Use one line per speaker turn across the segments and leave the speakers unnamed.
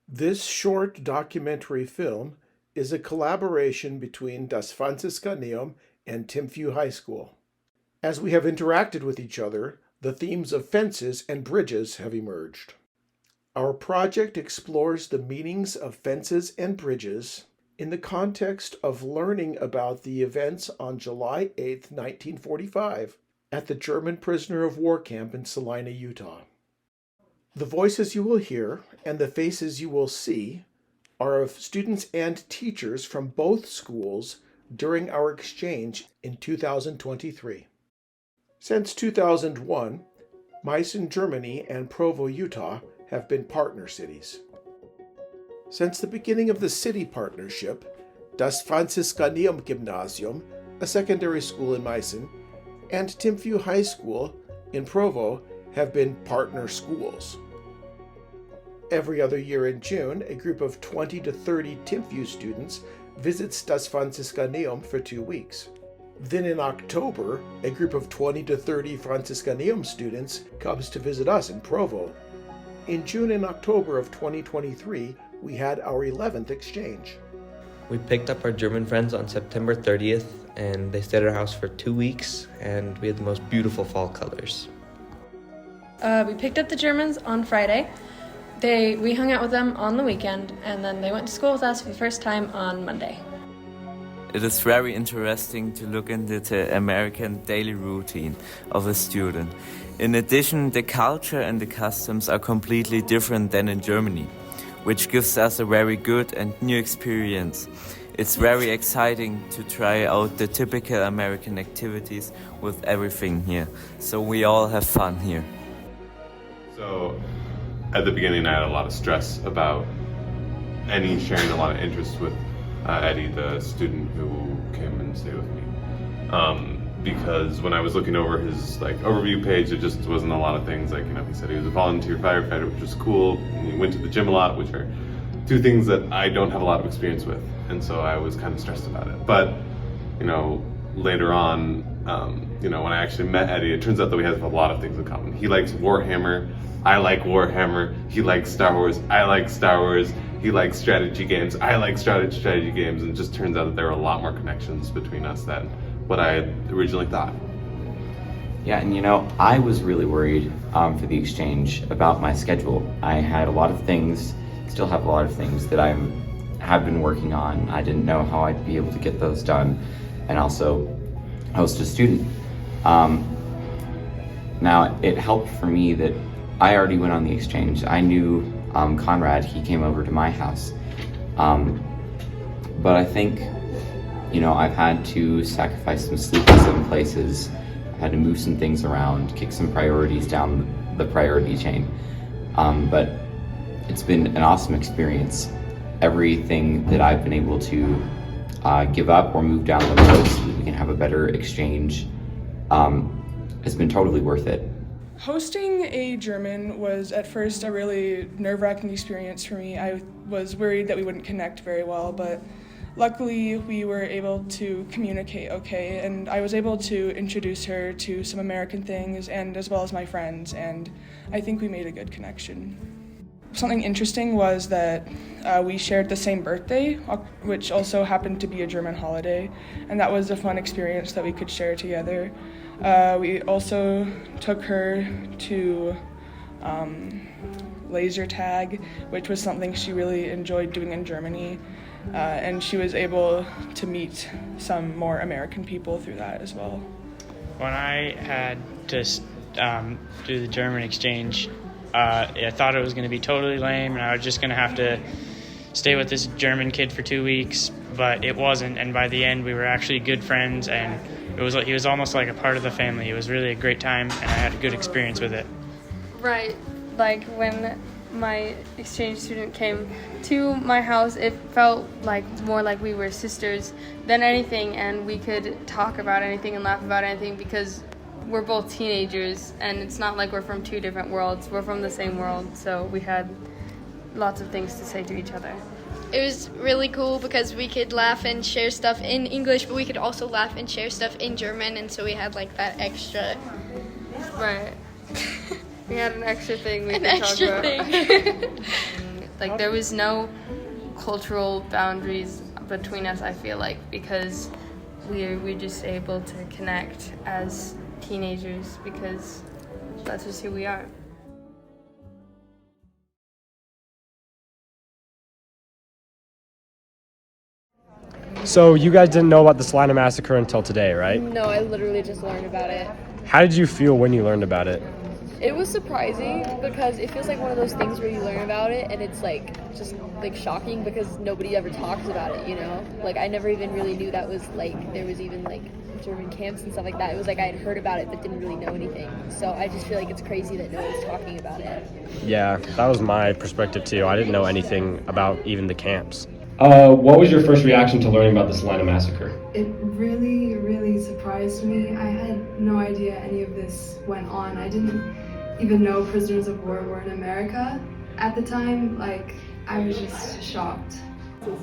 This short documentary film is a collaboration between Das Franziskaneum and Timpview High School. As we have interacted with each other, the themes of fences and bridges have emerged. Our project explores the meanings of fences and bridges in the context of learning about the events on July 8, 1945, at the German prisoner of war camp in Salina, Utah. The voices you will hear and the faces you will see are of students and teachers from both schools during our exchange in 2023. Since 2001, Meissen, Germany and Provo, Utah have been partner cities. Since the beginning of the city partnership, Das Franziskaneum Gymnasium, a secondary school in Meissen, and Timpview High School in Provo have been partner schools. Every other year in June, a group of 20 to 30 Timpview students visits Das Franziskaneum for 2 weeks. Then in October, a group of 20 to 30 Franziskaneum students comes to visit us in Provo. In June and October of 2023, we had our 11th exchange.
We picked up our German friends on September 30th, and they stayed at our house for 2 weeks, and we had the most beautiful fall colors.
We picked up the Germans on Friday. We hung out with them on the weekend, and then they went to school with us for the first time on Monday.
It is very interesting to look into the American daily routine of a student. In addition, the culture and the customs are completely different than in Germany, which gives us a very good and new experience. It's very exciting to try out the typical American activities with everything here, so we all have fun here.
So, at the beginning, I had a lot of stress about Eddie sharing a lot of interest with Eddie, the student who came and stayed with me. Because when I was looking over his overview page, it just wasn't a lot of things. He said he was a volunteer firefighter, which was cool. And he went to the gym a lot, which are two things that I don't have a lot of experience with. And so I was kind of stressed about it. But, later on, when I actually met Eddie, it turns out that we have a lot of things in common. He likes Warhammer. I like Warhammer. He likes Star Wars. I like Star Wars. He likes strategy games. I like strategy games. And it just turns out that there are a lot more connections between us than what I had originally thought.
Yeah, and I was really worried for the exchange about my schedule. I had a lot of things, still have a lot of things that I have been working on. I didn't know how I'd be able to get those done and also host a student. Now, it helped for me that I already went on the exchange. I knew Conrad, he came over to my house. But I think, I've had to sacrifice some sleep in some places. I had to move some things around, kick some priorities down the priority chain. But it's been an awesome experience. Everything that I've been able to give up or move down the road so that we can have a better exchange has been totally worth it.
Hosting a German was at first a really nerve-wracking experience for me. I was worried that we wouldn't connect very well, but luckily we were able to communicate okay, and I was able to introduce her to some American things and as well as my friends, and I think we made a good connection. Something interesting was that we shared the same birthday, which also happened to be a German holiday, and that was a fun experience that we could share together. We also took her to laser tag, which was something she really enjoyed doing in Germany, and she was able to meet some more American people through that as well.
When I had to do the German exchange, I thought it was going to be totally lame, and I was just going to have to stay with this German kid for 2 weeks, but it wasn't, and by the end we were actually good friends, and he was almost like a part of the family. It was really a great time, and I had a good experience with it.
Right, when my exchange student came to my house, it felt more like we were sisters than anything, and we could talk about anything and laugh about anything because we're both teenagers, and it's not like we're from two different worlds. We're from the same world, so we had lots of things to say to each other.
It was really cool because we could laugh and share stuff in English, but we could also laugh and share stuff in German, and so we had that extra.
Right. We had an extra thing we
could
talk about.
Thing.
Like there was no cultural boundaries between us, I feel like, because we're just able to connect as teenagers because that's just who we are.
So you guys didn't know about the Salina Massacre until today, right?
No, I literally just learned about it.
How did you feel when you learned about it?
It was surprising because it feels like one of those things where you learn about it and it's like just like shocking because nobody ever talks about it, you know? Like I never even really knew that was like there was even like German camps and stuff like that. It was like I had heard about it but didn't really know anything. So I just feel like it's crazy that no one's talking about it.
Yeah, that was my perspective too. I didn't know anything about even the camps. What was your first reaction to learning about the Salina Massacre?
It really, really surprised me. I had no idea any of this went on. I didn't even know prisoners of war were in America at the time. Like, I was just shocked.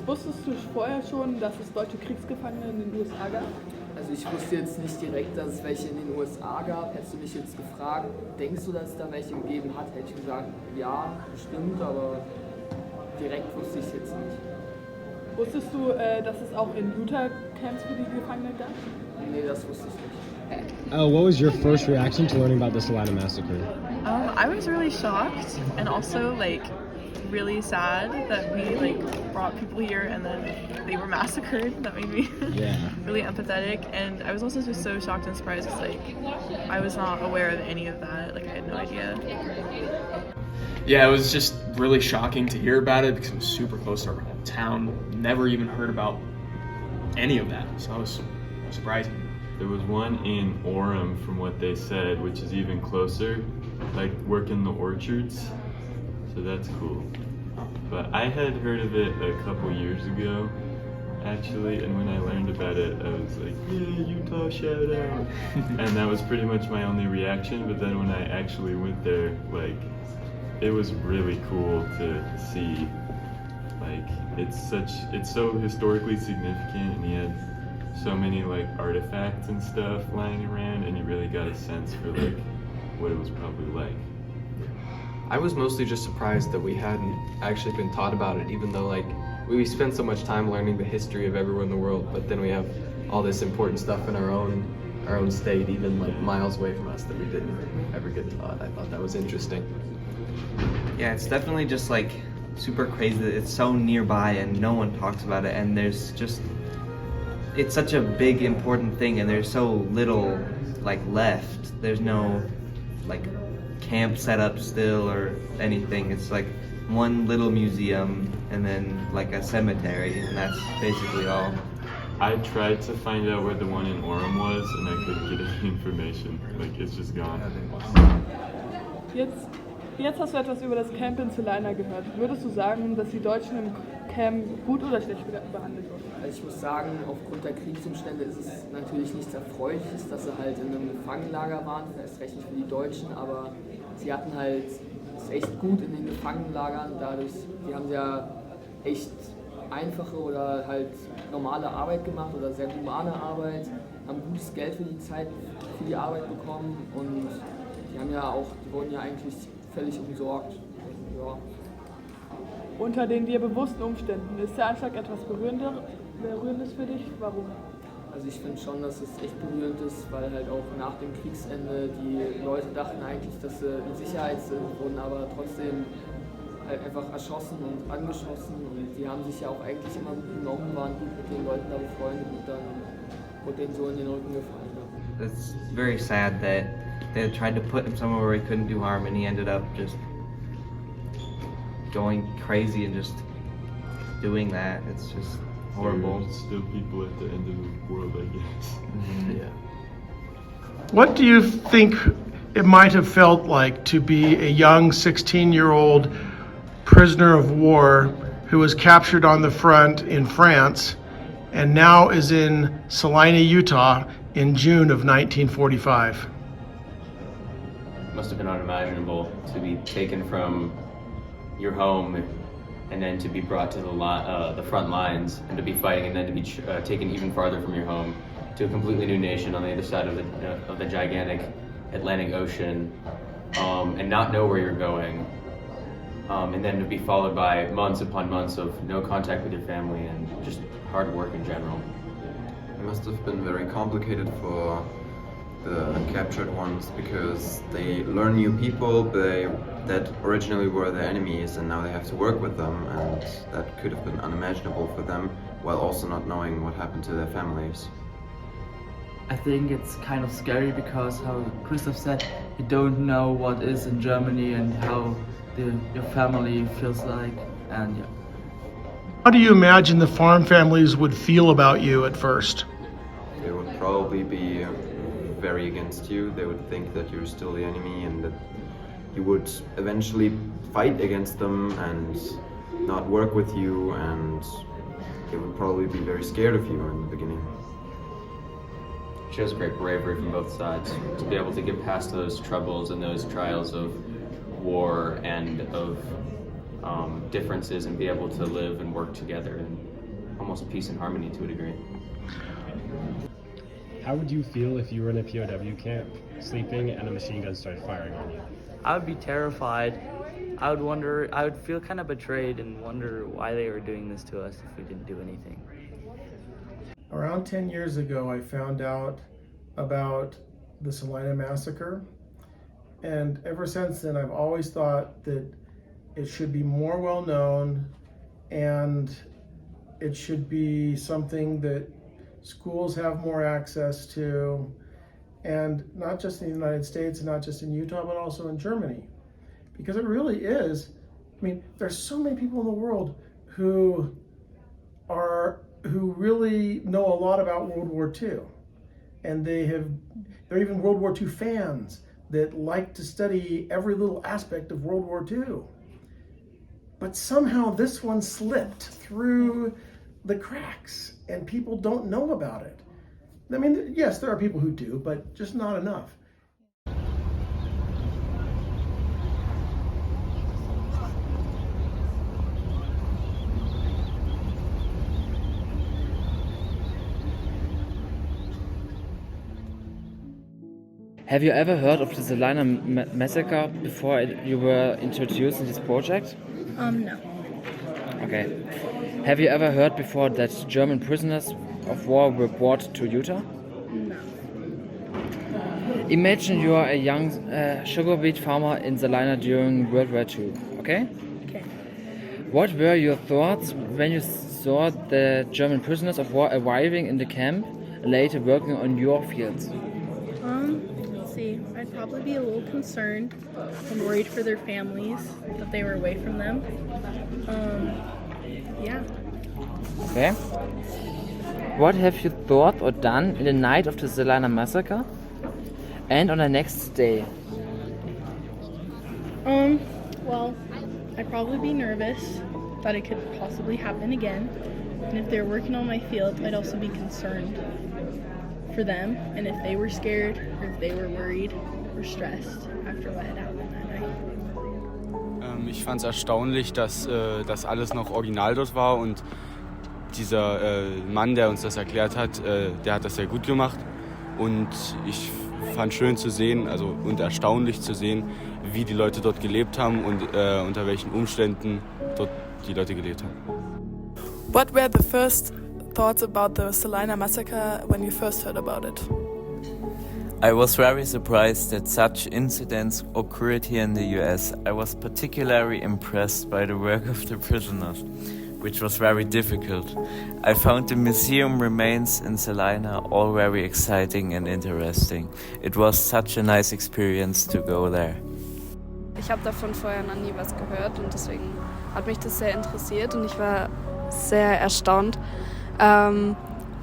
Wusstest du vorher schon, dass es deutsche Kriegsgefangene in den USA gab?
Also ich wusste jetzt nicht direkt, dass es welche in den USA gab. Hättest du mich jetzt gefragt, denkst du, dass es da welche gegeben hat, hätte ich gesagt, ja, bestimmt, aber direkt wusste ich es jetzt nicht.
Wusstest du, dass es auch in Utah-Camps für die Gefangenen gab?
Nee, das wusste ich nicht.
What was your first reaction to learning about the Salina Massacre?
I was really shocked and also like really sad that we like brought people here and then they were massacred. That made me really empathetic, and I was also just so shocked and surprised because like I was not aware of any of that. Like I had no idea.
Yeah, it was just really shocking to hear about it because it was super close to our town. Never even heard about any of that, so it was surprising.
There was one in Orem, from what they said, which is even closer, like working the orchards, so that's cool. But I had heard of it a couple years ago, actually, and when I learned about it, I was like, yeah, Utah, shout out! And that was pretty much my only reaction, but then when I actually went there, like, it was really cool to see. Like, it's so historically significant, and he had so many like artifacts and stuff lying around, and you really got a sense for like what it was probably like.
I was mostly just surprised that we hadn't actually been taught about it, even though like we spent so much time learning the history of everywhere in the world, but then we have all this important stuff in our own state, even like miles away from us, that we didn't ever get taught. I thought that was interesting.
Yeah, it's definitely just like super crazy that it's so nearby and no one talks about it, and it's such a big important thing, and there's so little like left. There's no like camp set up still or anything. It's like one little museum and then like a cemetery, and that's basically all.
I tried to find out where the one in Orem was, and I couldn't get any information. Like, it's just gone.
Jetzt hast du etwas über das Camp in Salina gehört. Würdest du sagen, dass die Deutschen im Camp gut oder schlecht behandelt wurden?
Also ich muss sagen, aufgrund der Kriegsumstände ist es natürlich nichts Erfreuliches, dass sie halt in einem Gefangenenlager waren, erst recht nicht für die Deutschen, aber sie hatten halt es echt gut in den Gefangenenlagern, dadurch, die haben ja echt einfache oder halt normale Arbeit gemacht oder sehr humane Arbeit, haben gutes Geld für die Zeit, für die Arbeit bekommen, und die wurden ja eigentlich völlig umsorgt. Ja.
Unter den dir bewussten Umständen, ist der Anschlag etwas Berührendes für dich? Warum?
Also ich finde schon, dass es echt berührend ist, weil halt auch nach dem Kriegsende die Leute dachten eigentlich, dass sie in Sicherheit sind, wurden aber trotzdem halt einfach erschossen und angeschossen, und die haben sich ja auch eigentlich immer gut genommen, waren gut mit den Leuten da befreundet, und dann wurde denen so in den Rücken gefallen. Ja.
It's very sad that they tried to put him somewhere where he couldn't do harm, and he ended up just going crazy and just doing that. It's just horrible.
There's still people at the end of the world, I guess.
Mm-hmm.
Yeah.
What do you think it might have felt like to be a young 16-year-old prisoner of war who was captured on the front in France and now is in Salina, Utah in June of 1945?
Must have been unimaginable to be taken from your home and then to be brought to the front lines and to be fighting, and then to be taken even farther from your home to a completely new nation on the other side of the gigantic Atlantic Ocean, and not know where you're going. and then to be followed by months upon months of no contact with your family and just hard work in general.
It must have been very complicated for the captured ones because they learn new people that originally were their enemies, and now they have to work with them, and that could have been unimaginable for them, while also not knowing what happened to their families.
I think it's kind of scary because, how Christoph said, you don't know what is in Germany and how your family feels like, and yeah.
How do you imagine the farm families would feel about you at first?
They would probably be very against you. They would think that you're still the enemy and that you would eventually fight against them and not work with you, and they would probably be very scared of you in the beginning.
It shows great bravery from both sides to be able to get past those troubles and those trials of war and of differences and be able to live and work together in almost peace and harmony to a degree.
How would you feel if you were in a POW camp, sleeping, and a machine gun started firing on you?
I would be terrified. I would feel kind of betrayed and wonder why they were doing this to us if we didn't do anything.
Around 10 years ago, I found out about the Salina massacre. And ever since then, I've always thought that it should be more well known, and it should be something that schools have more access to, and not just in the United States, and not just in Utah, but also in Germany. Because it really is, I mean, there's so many people in the world who really know a lot about World War II. And they're even World War II fans that like to study every little aspect of World War II. But somehow this one slipped through the cracks and people don't know about it. I mean, yes, there are people who do, but just not enough.
Have you ever heard of the Salina massacre before you were introduced in this project?
No.
Okay. Have you ever heard before that German prisoners of war were brought to Utah?
No.
Imagine you are a young sugar beet farmer in Salina during World War II, okay?
Okay.
What were your thoughts when you saw the German prisoners of war arriving in the camp, later working on your fields?
Let's see. I'd probably be a little concerned and worried for their families that they were away from them. Yeah.
Okay. What have you thought or done in the night of the Salina massacre and on the next day?
Well, I'd probably be nervous that it could possibly happen again. And if they're working on my field, I'd also be concerned for them, and if they were scared or if they were worried or stressed after what had happened that night.
Ich fand es erstaunlich, dass das alles noch original dort war, und dieser Mann, der uns das erklärt hat, der hat das sehr gut gemacht, und ich fand schön zu sehen, und erstaunlich zu sehen, wie die Leute dort gelebt haben und unter welchen Umständen dort die Leute gelebt haben.
What were the first thoughts about the Salina massacre when you first heard about it?
I was very surprised that such incidents occurred here in the US. I was particularly impressed by the work of the prisoners, which was very difficult. I found the museum remains in Salina all very exciting and interesting. It was such a nice experience to go there.
Ich habe davon vorher noch nie was gehört und deswegen hat mich das sehr interessiert und ich war sehr erstaunt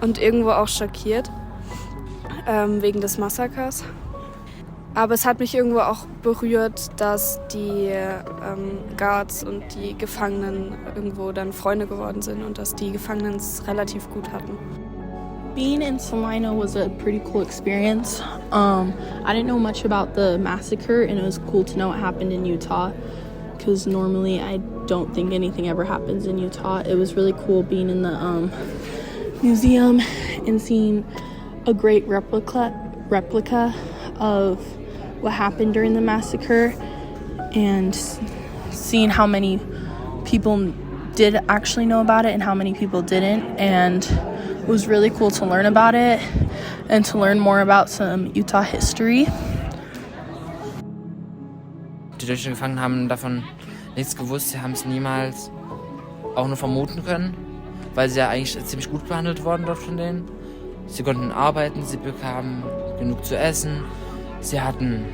und irgendwo auch schockiert wegen des Massakers. Aber es hat mich irgendwo auch berührt, dass die Guards und die Gefangenen irgendwo dann Freunde geworden sind und dass die Gefangenen es relativ gut hatten.
Being in Salina was a pretty cool experience. I didn't know much about the massacre, and it was cool to know what happened in Utah, because normally I don't think anything ever happens in Utah. It was really cool being in the museum and seeing a great replica of what happened during the massacre, and seeing how many people did actually know about it and how many people didn't, and it was really cool to learn about it and to learn more about some Utah history.
Die deutschen Gefangenen haben davon nichts gewusst, sie haben es niemals auch nur vermuten können, weil sie ja eigentlich ziemlich gut behandelt worden dort von denen. Sie konnten arbeiten, sie bekamen genug zu essen, sie hatten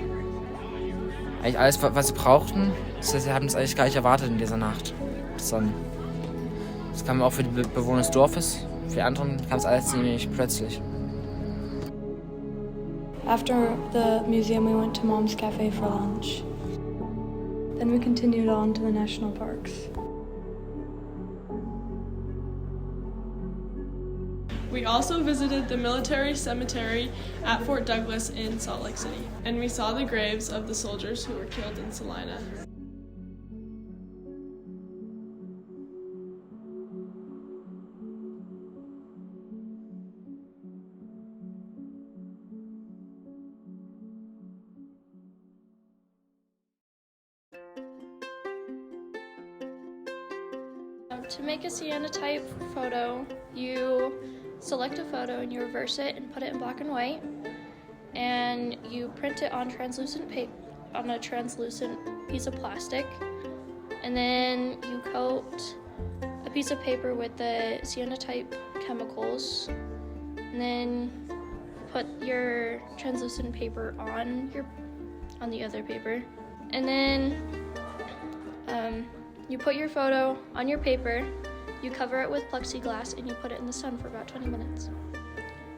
eigentlich alles, was sie brauchten. Das heißt, sie haben es eigentlich gar nicht erwartet in dieser Nacht. Das kam auch für die Bewohner des Dorfes, für die anderen kam es alles ziemlich plötzlich.
After the museum, we went to Mom's Cafe for lunch. Then we continued on to the national parks.
We also visited the military cemetery at Fort Douglas in Salt Lake City, and we saw the graves of the soldiers who were killed in Salina.
To make a cyanotype photo, you select a photo and you reverse it and put it in black and white, and you print it on translucent paper, on a translucent piece of plastic, and then you coat a piece of paper with the cyanotype chemicals, and then put your translucent paper on the other paper, and then you put your photo on your paper, you cover it with plexiglass, and you put it in the sun for about 20 minutes.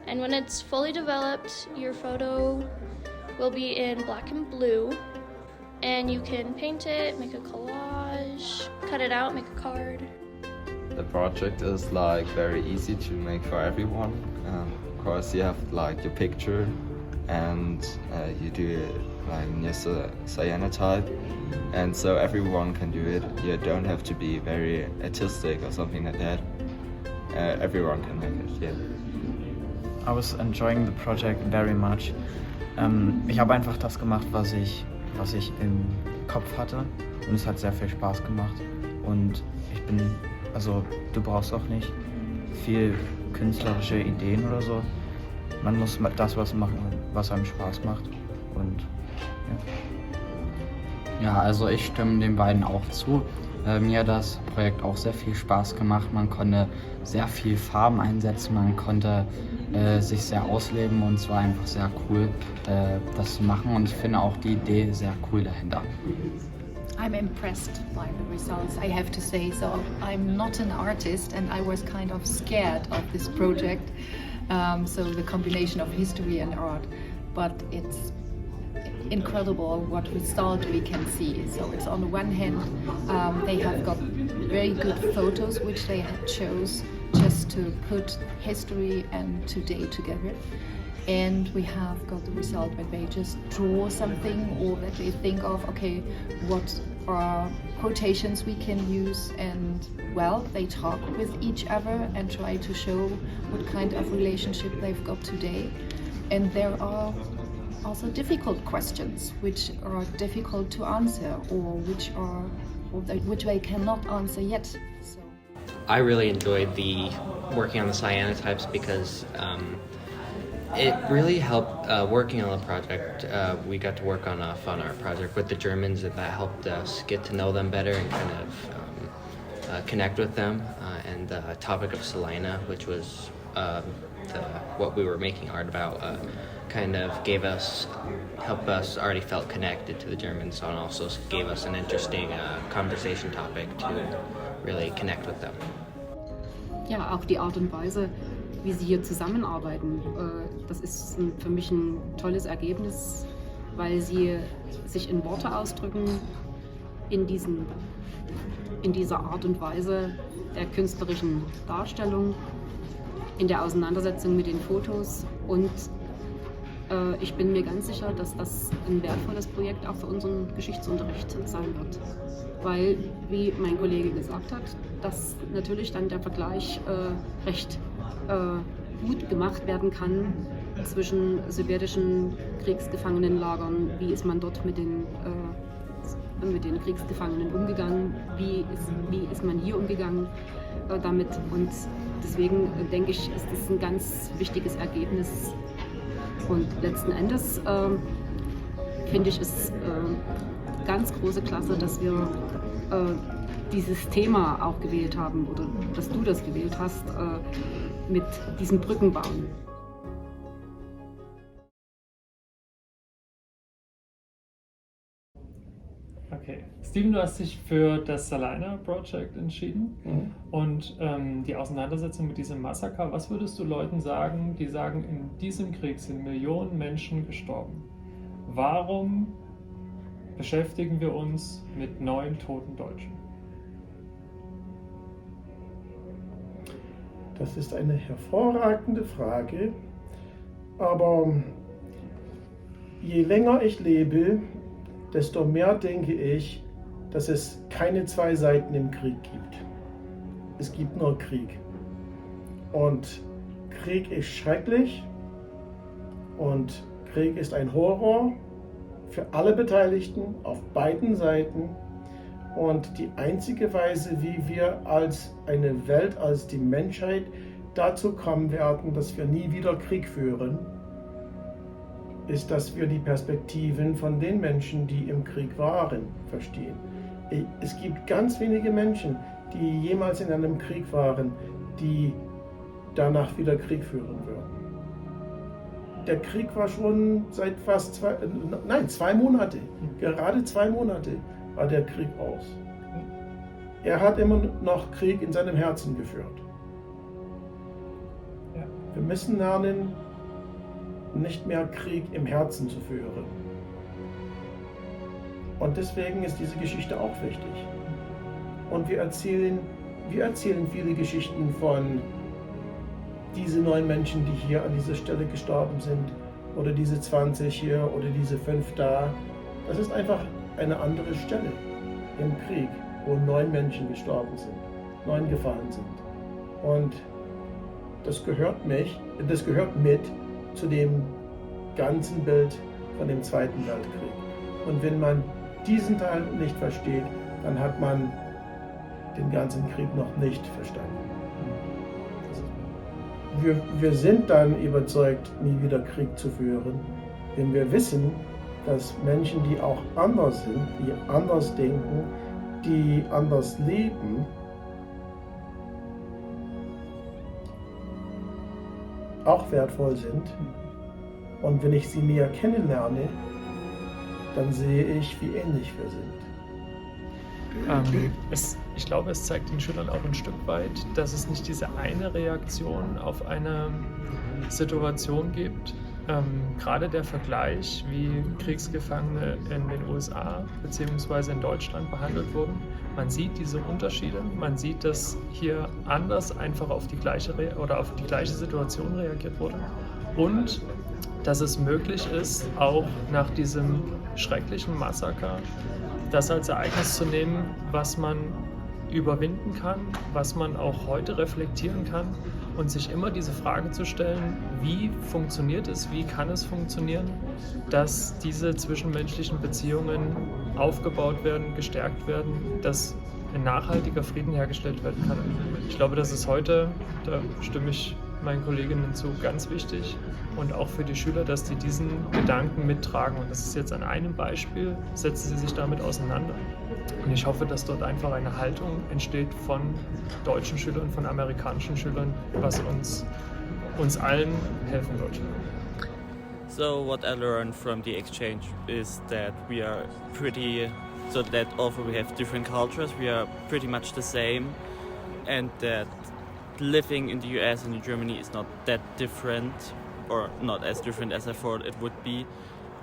And when it's fully developed, your photo will be in black and blue, and you can paint it, make a collage, cut it out, make a card.
The project is like very easy to make for everyone. Of course, you have like your picture, and you do it like in your cyanotype, and so everyone can do it. You don't have to be very artistic or something like that. Everyone can make it, yeah.
I was enjoying the project very much. Ich habe einfach das gemacht, was ich im Kopf hatte, und es hat sehr viel Spaß gemacht. Und du brauchst auch nicht viel künstlerische Ideen oder so. Man muss das machen, was einem Spaß macht. Und
ja, also ich stimme den beiden auch zu. Mir hat das Projekt auch sehr viel Spaß gemacht. Man konnte sehr viel Farben einsetzen, man konnte sich sehr ausleben, und es war einfach sehr cool, das zu machen, und ich finde auch die Idee sehr cool dahinter.
I'm impressed by the results, I have to say. So I'm not an artist, and I was kind of scared of this project. So the combination of history and art, but it's incredible what result we can see. So it's on the one hand, they have got very good photos which they had chose just to put history and today together. And we have got the result when they just draw something, or that they think of, okay, what are quotations we can use, and well, they talk with each other and try to show what kind of relationship they've got today. And there are also difficult questions which are difficult to answer, or which they cannot answer yet. So.
I really enjoyed working on the cyanotypes because it really helped working on the project. We got to work on a fun art project with the Germans, and that helped us get to know them better and kind of connect with them. And the topic of Salina, which was what we were making art about, kind of helped us already felt connected to the Germans, and also gave us an interesting conversation topic to really connect with them.
Ja, auch die Art und Weise, wie sie hier zusammenarbeiten, das ist für mich ein tolles Ergebnis, weil sie sich in Worte ausdrücken, in dieser Art und Weise der künstlerischen Darstellung, in der Auseinandersetzung mit den Fotos, und ich bin mir ganz sicher, dass das ein wertvolles Projekt auch für unseren Geschichtsunterricht sein wird. Weil, wie mein Kollege gesagt hat, dass natürlich dann der Vergleich recht gut gemacht werden kann zwischen sowjetischen Kriegsgefangenenlagern, wie ist man dort mit den mit den Kriegsgefangenen umgegangen, wie ist man hier umgegangen damit. Und deswegen denke ich, ist das ein ganz wichtiges Ergebnis. Und letzten Endes finde ich es ganz große Klasse, dass wir dieses Thema auch gewählt haben oder dass du das gewählt hast mit diesem Brückenbauen.
Okay. Steven, du hast dich für das Salina Project entschieden und die Auseinandersetzung mit diesem Massaker. Was würdest du Leuten sagen, die sagen, in diesem Krieg sind Millionen Menschen gestorben? Warum beschäftigen wir uns mit 9 toten Deutschen?
Das ist eine hervorragende Frage, aber je länger ich lebe, desto mehr denke ich, dass es keine 2 Seiten im Krieg gibt. Es gibt nur Krieg. Und Krieg ist schrecklich und Krieg ist ein Horror für alle Beteiligten auf beiden Seiten. Und die einzige Weise, wie wir als eine Welt, als die Menschheit dazu kommen werden, dass wir nie wieder Krieg führen, ist, dass wir die Perspektiven von den Menschen, die im Krieg waren, verstehen. Es gibt ganz wenige Menschen, die jemals in einem Krieg waren, die danach wieder Krieg führen würden. Der Krieg war schon seit fast 2 Monate, gerade 2 Monate war der Krieg aus. Er hat immer noch Krieg in seinem Herzen geführt.
Ja.
Wir müssen lernen, nicht mehr Krieg im Herzen zu führen. Und deswegen ist diese Geschichte auch wichtig. Und wir erzählen viele Geschichten von diesen 9 Menschen, die hier an dieser Stelle gestorben sind, oder diese 20 hier, oder diese 5 da. Das ist einfach eine andere Stelle im Krieg, wo 9 Menschen gestorben sind, 9 gefallen sind. Und das gehört mit zu dem ganzen Bild von dem Zweiten Weltkrieg. Und wenn man diesen Teil nicht versteht, dann hat man den ganzen Krieg noch nicht verstanden. Wir sind dann überzeugt, nie wieder Krieg zu führen, wenn wir wissen, dass Menschen, die auch anders sind, die anders denken, die anders leben, auch wertvoll sind. Und wenn ich sie näher kennenlerne, dann sehe ich, wie ähnlich wir sind.
Ich glaube, es zeigt den Schülern auch ein Stück weit, dass es nicht diese eine Reaktion auf eine Situation gibt. Gerade der Vergleich, wie Kriegsgefangene in den USA bzw. in Deutschland behandelt wurden. Man sieht diese Unterschiede, man sieht, dass hier anders einfach auf die gleiche Situation reagiert wurde und dass es möglich ist, auch nach diesem schrecklichen Massaker das als Ereignis zu nehmen, was man überwinden kann, was man auch heute reflektieren kann und sich immer diese Frage zu stellen, wie funktioniert es, wie kann es funktionieren, dass diese zwischenmenschlichen Beziehungen aufgebaut werden, gestärkt werden, dass ein nachhaltiger Frieden hergestellt werden kann. Ich glaube, das ist heute, da stimme ich meinen Kolleginnen zu, ganz wichtig und auch für die Schüler, dass die diesen Gedanken mittragen. Und das ist jetzt an einem Beispiel, setzen sie sich damit auseinander. Und ich hoffe, dass dort einfach eine Haltung entsteht von deutschen Schülern, von amerikanischen Schülern, was uns allen helfen wird.
So what I learned from the exchange is that we are that although we have different cultures, we are pretty much the same, and that living in the US and in Germany is not that different, or not as different as I thought it would be,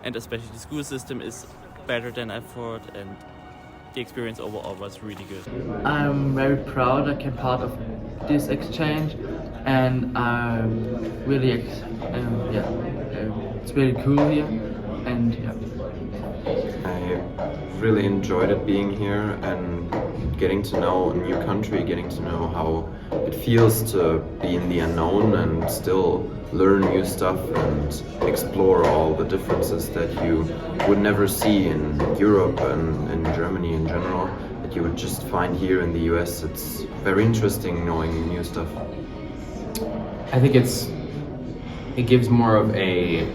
and especially the school system is better than I thought, and the experience overall was really good.
I'm very proud I came part of this exchange, and I'm really, it's really cool here, and yeah.
I really enjoyed it being here, and getting to know a new country, getting to know how it feels to be in the unknown and still learn new stuff and explore all the differences that you would never see in Europe and in Germany in general, that you would just find here in the US. It's very interesting knowing new stuff.
I think it gives more of it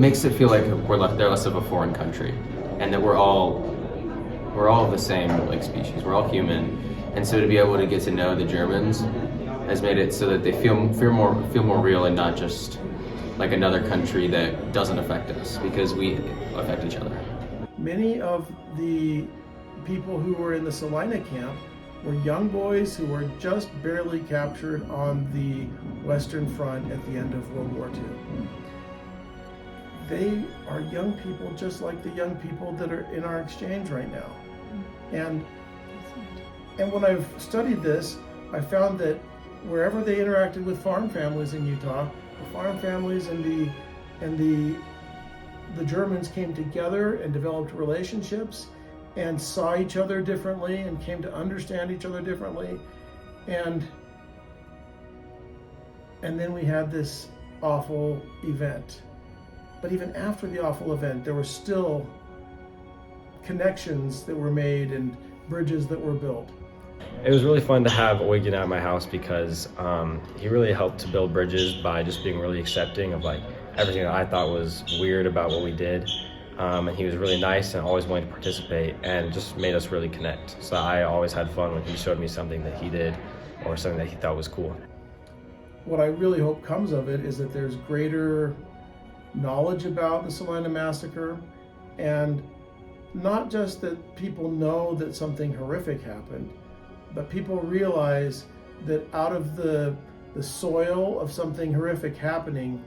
makes it feel like they're less of a foreign country, and that we're all the same like species. We're all human, and so to be able to get to know the Germans has made it so that they feel more real and not just like another country that doesn't affect us, because we affect each other.
Many of the people who were in the Salina camp were young boys who were just barely captured on the Western Front at the end of World War II. They are young people just like the young people that are in our exchange right now. And when I've studied this, I found that wherever they interacted with farm families in Utah, the farm families and the Germans came together and developed relationships and saw each other differently and came to understand each other differently. And then we had this awful event. But even after the awful event, there were still connections that were made and bridges that were built.
It was really fun to have Eugen at my house because he really helped to build bridges by just being really accepting of like everything that I thought was weird about what we did. And he was really nice and always wanted to participate and just made us really connect. So I always had fun when he showed me something that he did or something that he thought was cool.
What I really hope comes of it is that there's greater knowledge about the Salina Massacre, and not just that people know that something horrific happened, but people realize that out of the soil of something horrific happening,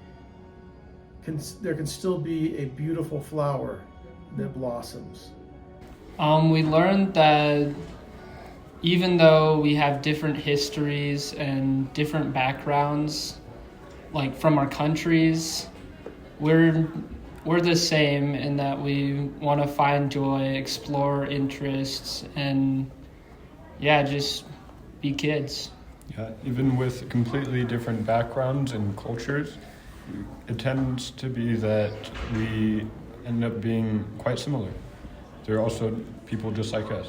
there can still be a beautiful flower that blossoms.
We learned that even though we have different histories and different backgrounds, like from our countries, we're the same in that we want to find joy, explore interests, and just be kids.
Yeah, even with completely different backgrounds and cultures, it tends to be that we end up being quite similar. They're also people just like us.